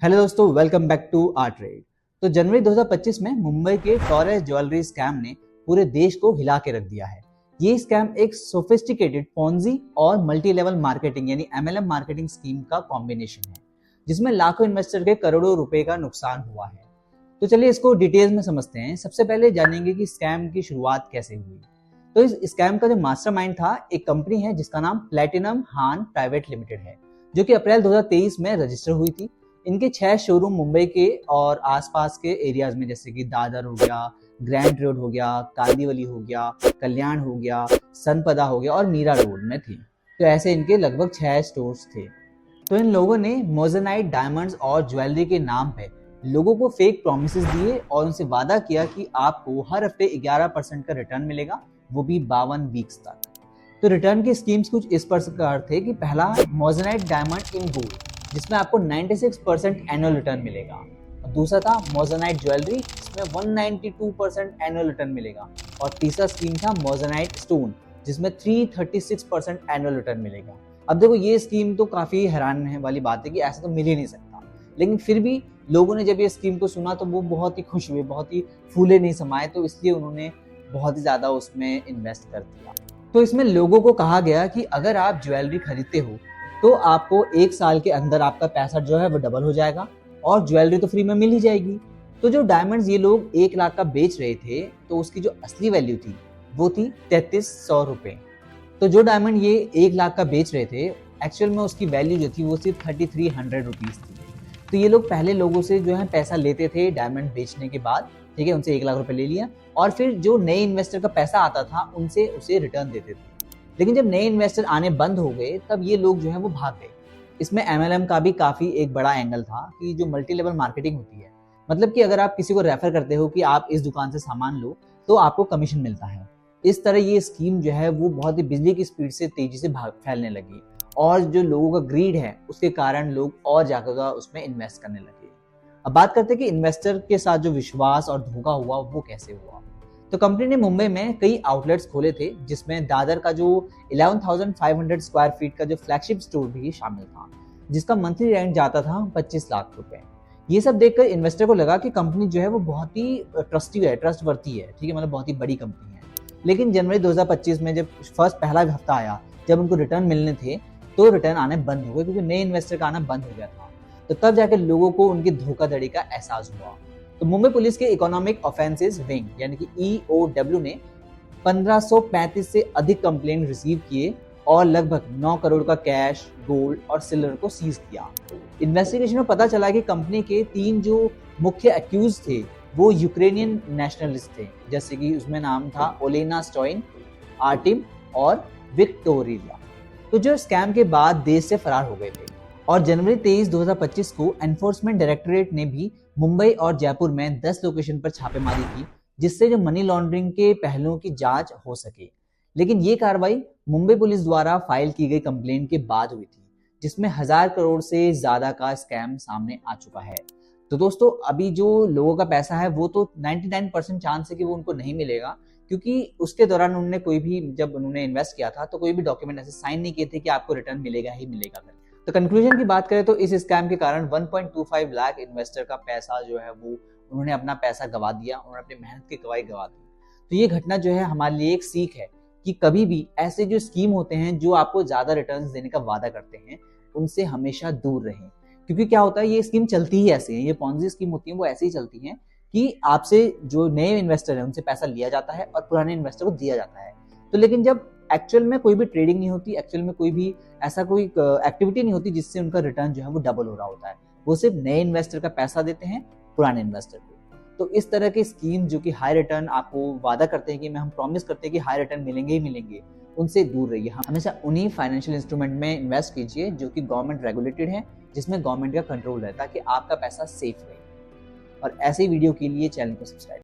Hello दोस्तों, welcome back to R trade. तो जनवरी 2025 में मुंबई के टॉरेस ज्वेलरी स्कैम ने पूरे देश को हिला के रख दिया है। ये स्कैम एक सोफिस्टिकेटेड पॉन्जी और मल्टी लेवल मार्केटिंग यानी एमएलएम मार्केटिंग स्कीम का कॉम्बिनेशन है, जिसमें लाखों इन्वेस्टर के करोड़ों रुपए का नुकसान हुआ है। तो चलिए इसको डिटेल में समझते हैं। सबसे पहले जानेंगे कि स्कैम की शुरुआत कैसे हुई। तो इस स्कैम का जो मास्टरमाइंड था, एक कंपनी है जिसका नाम प्लेटिनम हान प्राइवेट लिमिटेड है, जो कि अप्रैल 2023 में रजिस्टर हुई थी। इनके 6 शोरूम मुंबई के और आसपास के एरियाज में, जैसे कि दादर हो गया, ग्रैंड रोड हो गया, कांदिवली हो गया, कल्याण हो गया, सनपदा हो गया और मीरा रोड में थी। तो ऐसे इनके लगभग 6 स्टोर्स थे। तो इन लोगों ने मोजेनाइट डायमंड्स और ज्वेलरी के नाम पे लोगों को फेक प्रोमिसेस दिए और उनसे वादा किया कि आपको हर हफ्ते 11% का रिटर्न मिलेगा, वो भी 52 वीक्स तक। तो रिटर्न की स्कीम्स कुछ इस प्रकार थे कि पहला, मोजेनाइट डायमंड इन गोल्ड, जिसमें आपको 96% एनुअल रिटर्न मिलेगा। और दूसरा था मोजेनाइट ज्वेलरी, जिसमें 192% एनुअल रिटर्न मिलेगा। और तीसरा स्कीम था मोजेनाइट स्टोन, जिसमें 336% एनुअल रिटर्न मिलेगा। अब देखो, ये स्कीम तो काफी हैरान वाली बात है कि ऐसा तो मिल ही नहीं सकता, लेकिन फिर भी लोगों ने जब ये स्कीम को सुना तो वो बहुत ही खुश हुए, बहुत ही फूले नहीं समाये, तो इसलिए उन्होंने बहुत ही ज्यादा उसमें इन्वेस्ट कर दिया। तो इसमें लोगों को कहा गया कि अगर आप ज्वेलरी खरीदते हो तो आपको 1 साल के अंदर आपका पैसा जो है वो डबल हो जाएगा और ज्वेलरी तो फ्री में मिल ही जाएगी। तो जो डायमंड्स ये लोग 1 लाख का बेच रहे थे, तो उसकी जो असली वैल्यू थी वो थी 3300 रुपए। तो जो डायमंड ये 1 लाख का बेच रहे थे, एक्चुअल में उसकी वैल्यू जो थी वो सिर्फ 3300 रुपीज थी। तो ये लोग पहले लोगों से जो है पैसा लेते थे डायमंड बेचने के बाद, ठीक है, उनसे 1 लाख रुपए ले लिया और फिर जो नए इन्वेस्टर का पैसा आता था उनसे उसे रिटर्न देते थे। लेकिन जब नए इन्वेस्टर आने बंद हो गए, तब ये लोग जो है वो भाग गए। इसमें एमएलएम का भी काफी एक बड़ा एंगल था कि जो मल्टी लेवल मार्केटिंग होती है, मतलब कि अगर आप किसी को रेफर करते हो कि आप इस दुकान से सामान लो तो आपको कमीशन मिलता है। इस तरह ये स्कीम जो है वो बहुत ही बिजली की स्पीड से तेजी से फैलने लगी और जो लोगों का ग्रीड है उसके कारण लोग और ज्यादा उसमें इन्वेस्ट करने लगे। अब बात करते हैं कि इन्वेस्टर के साथ जो विश्वास और धोखा हुआ वो कैसे हुआ। तो कंपनी ने मुंबई में कई आउटलेट्स खोले थे, जिसमें दादर का जो 11,500 स्क्वायर फीट का जो फ्लैगशिप स्टोर भी शामिल था, जिसका मंथली रेंट जाता था 25 लाख रुपए। ये सब देखकर इन्वेस्टर को लगा कि कंपनी जो है वो बहुत ही ट्रस्टवर्दी है, ठीक है, मतलब बहुत ही बड़ी कंपनी है। लेकिन जनवरी 2025 में जब पहला हफ्ता आया, जब उनको रिटर्न मिलने थे, तो रिटर्न आने बंद हो गए क्योंकि नए इन्वेस्टर का आना बंद हो गया था। तो तब जाकर लोगों को उनकी धोखाधड़ी का एहसास हुआ। तो मुंबई पुलिस के इकोनॉमिक ऑफेंसेस विंग यानी कि EOW ने 1535 से अधिक कंप्लेंट रिसीव किए और लगभग 9 करोड़ का कैश, गोल्ड और सिल्वर को सीज किया। इन्वेस्टिगेशन में पता चला कि कंपनी के 3 जो मुख्य एक्यूज थे वो यूक्रेनियन नेशनलिस्ट थे, जैसे कि उसमें नाम था ओलेना स्टोइन, आर्टिम और विक्टोरिया। तो जो स्कैम के बाद देश से फरार हो गए थे और जनवरी 23, 2025 को एनफोर्समेंट डायरेक्टोरेट ने भी मुंबई और जयपुर में 10 लोकेशन पर छापेमारी की, जिससे जो मनी लॉन्ड्रिंग के पहलुओं की जांच हो सके। लेकिन ये कार्रवाई मुंबई पुलिस द्वारा फाइल की गई कंप्लेंट के बाद हुई थी, जिसमें 1000 करोड़ से ज्यादा का स्कैम सामने आ चुका है। तो दोस्तों, अभी जो लोगों का पैसा है वो तो 99% चांस है कि वो उनको नहीं मिलेगा, क्योंकि उसके दौरान उन्होंने कोई भी, जब उन्होंने इन्वेस्ट किया था तो कोई भी डॉक्यूमेंट ऐसे साइन नहीं किए थे कि आपको रिटर्न मिलेगा ही मिलेगा। तो कंक्लूजन की बात करें तो इस स्कैम के कारण 1.25 लाख इन्वेस्टर का पैसा जो है वो उन्होंने अपना पैसा गवा दिया, उन्होंने अपनी मेहनत की कमाई गवा दी। तो ये घटना जो है हमारे लिए एक सीख है कि कभी भी ऐसे जो स्कीम होते हैं जो आपको ज्यादा रिटर्न्स देने का वादा करते हैं, उनसे हमेशा दूर रहें। क्योंकि क्या होता है, ये स्कीम चलती ही ऐसे है, ये पॉन्जी स्कीम होती है वो ऐसे ही चलती है कि आपसे जो नए इन्वेस्टर है उनसे पैसा लिया जाता है और पुराने इन्वेस्टर को दिया जाता है। तो लेकिन जब एक्चुअल में कोई भी ट्रेडिंग नहीं होती, एक्चुअल में कोई भी ऐसा कोई एक्टिविटी नहीं होती जिससे उनका रिटर्न जो है वो डबल हो रहा होता है, वो सिर्फ नए इन्वेस्टर का पैसा देते हैं पुराने इन्वेस्टर को। तो इस तरह की स्कीम जो कि हाई रिटर्न आपको वादा करते हैं कि हम प्रॉमिस करते हैं कि हाई रिटर्न मिलेंगे ही मिलेंगे, उनसे दूर रहिए। हमेशा उन्हीं फाइनेंशियल इंस्ट्रूमेंट में इन्वेस्ट कीजिए जो कि गवर्नमेंट रेगुलेटेड है, जिसमें गवर्नमेंट का कंट्रोल है, ताकि आपका पैसा सेफ रहे। और ऐसे वीडियो के लिए चैनल को सब्सक्राइब